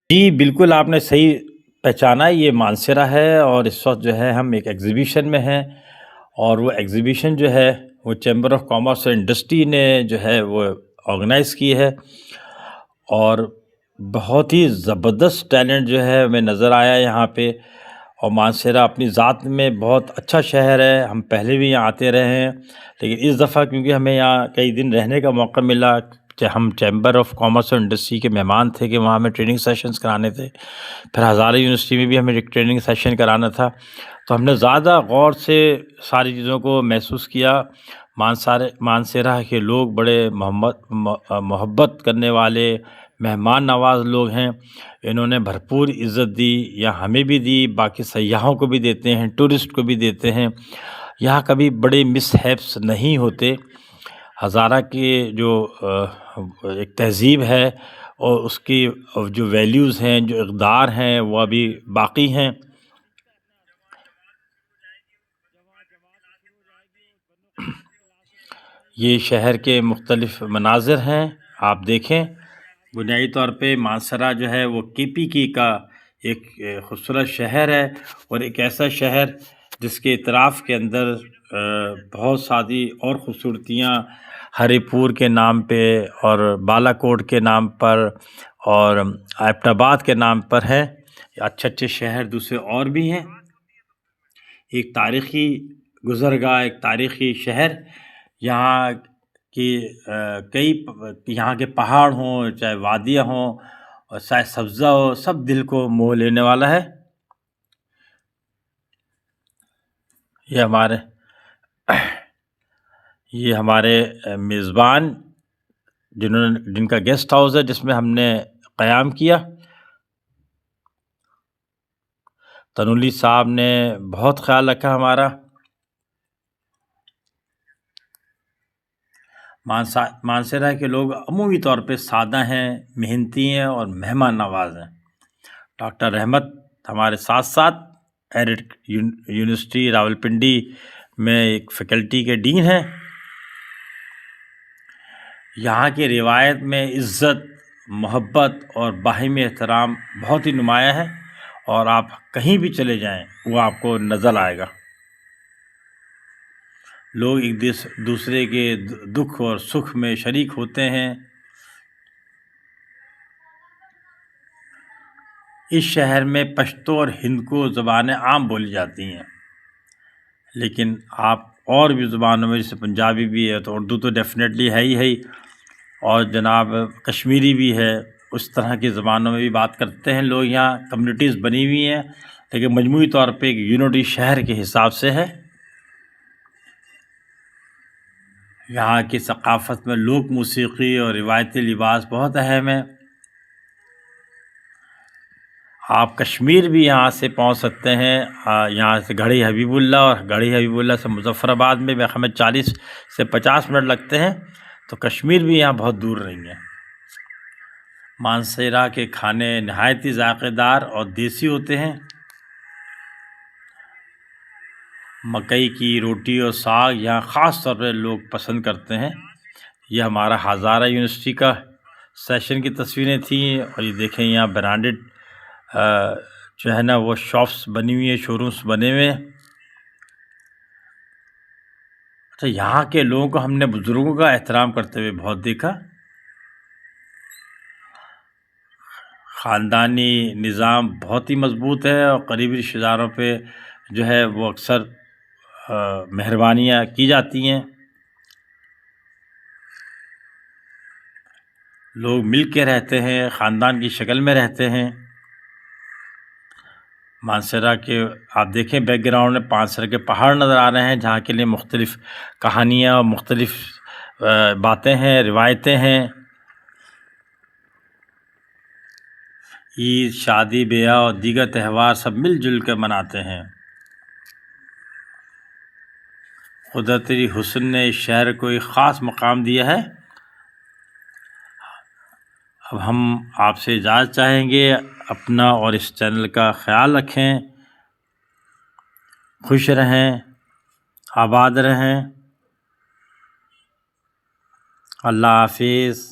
جی، بالکل آپ نے صحیح پہچانا، یہ مانسیرا ہے اور اس وقت جو ہے ہم ایک ایگزیبیشن میں ہیں، اور وہ ایگزیبیشن جو ہے وہ چیمبر آف کامرس اور انڈسٹری نے جو ہے وہ آرگنائز کی ہے، اور بہت ہی زبردست ٹیلنٹ جو ہے ہمیں نظر آیا یہاں پہ۔ اور مانسیرا اپنی ذات میں بہت اچھا شہر ہے، ہم پہلے بھی یہاں آتے رہے ہیں، لیکن اس دفعہ کیونکہ ہمیں یہاں کئی دن رہنے کا موقع ملا کہ ہم چیمبر آف کامرس اور انڈسٹری کے مہمان تھے کہ وہاں ہمیں ٹریننگ سیشنز کرانے تھے، پھر ہزارہ یونیورسٹی میں بھی ہمیں ایک ٹریننگ سیشن کرانا تھا، تو ہم نے زیادہ غور سے ساری چیزوں کو محسوس کیا۔ مانسیرا کے لوگ بڑے محبت کرنے والے، مہمان نواز لوگ ہیں، انہوں نے بھرپور عزت دی، یا ہمیں بھی دی، باقی سیاحوں کو بھی دیتے ہیں، ٹورسٹ کو بھی دیتے ہیں۔ یہاں کبھی بڑے مس ہیپس نہیں ہوتے۔ ہزارہ کی جو ایک تہذیب ہے اور اس کی جو ویلیوز ہیں، جو اقدار ہیں، وہ ابھی باقی ہیں۔ یہ شہر کے مختلف مناظر ہیں، آپ دیکھیں۔ بنیادی طور پہ مانسیرا جو ہے وہ کے پی کی کا ایک خوبصورت شہر ہے، اور ایک ایسا شہر جس کے اطراف کے اندر بہت ساری اور خوبصورتیاں ہری پور کے نام پہ اور بالا کوٹ کے نام پر اور ایبٹ آباد کے نام پر ہیں۔ اچھے اچھے شہر دوسرے اور بھی ہیں۔ ایک تاریخی گزرگاہ، ایک تاریخی شہر، یہاں کی کئی یہاں کے پہاڑ ہوں، چاہے وادیاں ہوں اور چاہے سبزہ ہو، سب دل کو موہ لینے والا ہے۔ یہ ہمارے میزبان جن کا گیسٹ ہاؤس ہے جس میں ہم نے قیام کیا، تنولی صاحب نے بہت خیال رکھا ہمارا۔ مانسیرا کے لوگ عمومی طور پہ سادہ ہیں، محنتی ہیں اور مہمان نواز ہیں۔ ڈاکٹر رحمت ہمارے ساتھ ساتھ ایرٹ یونیورسٹی راولپنڈی میں ایک فیکلٹی کے ڈین ہیں۔ یہاں کی روایت میں عزت، محبت اور باہمی احترام بہت ہی نمایاں ہے، اور آپ کہیں بھی چلے جائیں وہ آپ کو نظر آئے گا۔ لوگ ایک دوسرے کے دکھ اور سکھ میں شریک ہوتے ہیں۔ اس شہر میں پشتو اور ہندکو زبانیں عام بولی جاتی ہیں، لیکن آپ اور بھی زبانوں میں، جیسے پنجابی بھی ہے تو اردو تو ڈیفینیٹلی ہے ہی، اور جناب کشمیری بھی ہے، اس طرح کی زبانوں میں بھی بات کرتے ہیں لوگ۔ یہاں کمیونٹیز بنی ہوئی ہیں، لیکن مجموعی طور پہ ایک یونٹی شہر کے حساب سے ہے۔ یہاں کی ثقافت میں لوک موسیقی اور روایتی لباس بہت اہم ہے۔ آپ کشمیر بھی یہاں سے پہنچ سکتے ہیں، یہاں سے گڑھی حبیب اللہ، اور گڑھی حبیب اللہ سے مظفر آباد میں ہمیں 40 سے 50 منٹ لگتے ہیں، تو کشمیر بھی یہاں بہت دور نہیں ہے۔ مانسیرا کے کھانے نہایت ہی ذائقہ دار اور دیسی ہوتے ہیں۔ مکئی کی روٹی اور ساگ یہاں خاص طور پہ لوگ پسند کرتے ہیں۔ یہ ہمارا ہزارہ یونیورسٹی کا سیشن کی تصویریں تھیں، اور یہ دیکھیں یہاں برانڈڈ جو ہے نا وہ شاپس بنی ہوئی ہیں، شو رومس بنے ہوئے ہیں۔ اچھا، یہاں کے لوگوں کو ہم نے بزرگوں کا احترام کرتے ہوئے بہت دیکھا۔ خاندانی نظام بہت ہی مضبوط ہے، اور قریبی رشتہ داروں پہ جو ہے وہ اکثر مہربانیاں کی جاتی ہیں۔ لوگ مل کے رہتے ہیں، خاندان کی شکل میں رہتے ہیں۔ مانسیرا کے آپ دیکھیں بیک گراؤنڈ میں پانسر کے پہاڑ نظر آ رہے ہیں، جہاں کے لیے مختلف کہانیاں اور مختلف باتیں ہیں، روایتیں ہیں۔ عید، شادی بیاہ اور دیگر تہوار سب مل جل کر مناتے ہیں۔ قدرتی حسن نے اس شہر کو ایک خاص مقام دیا ہے۔ اب ہم آپ سے اجازت چاہیں گے، اپنا اور اس چینل کا خیال رکھیں، خوش رہیں، آباد رہیں۔ اللہ حافظ۔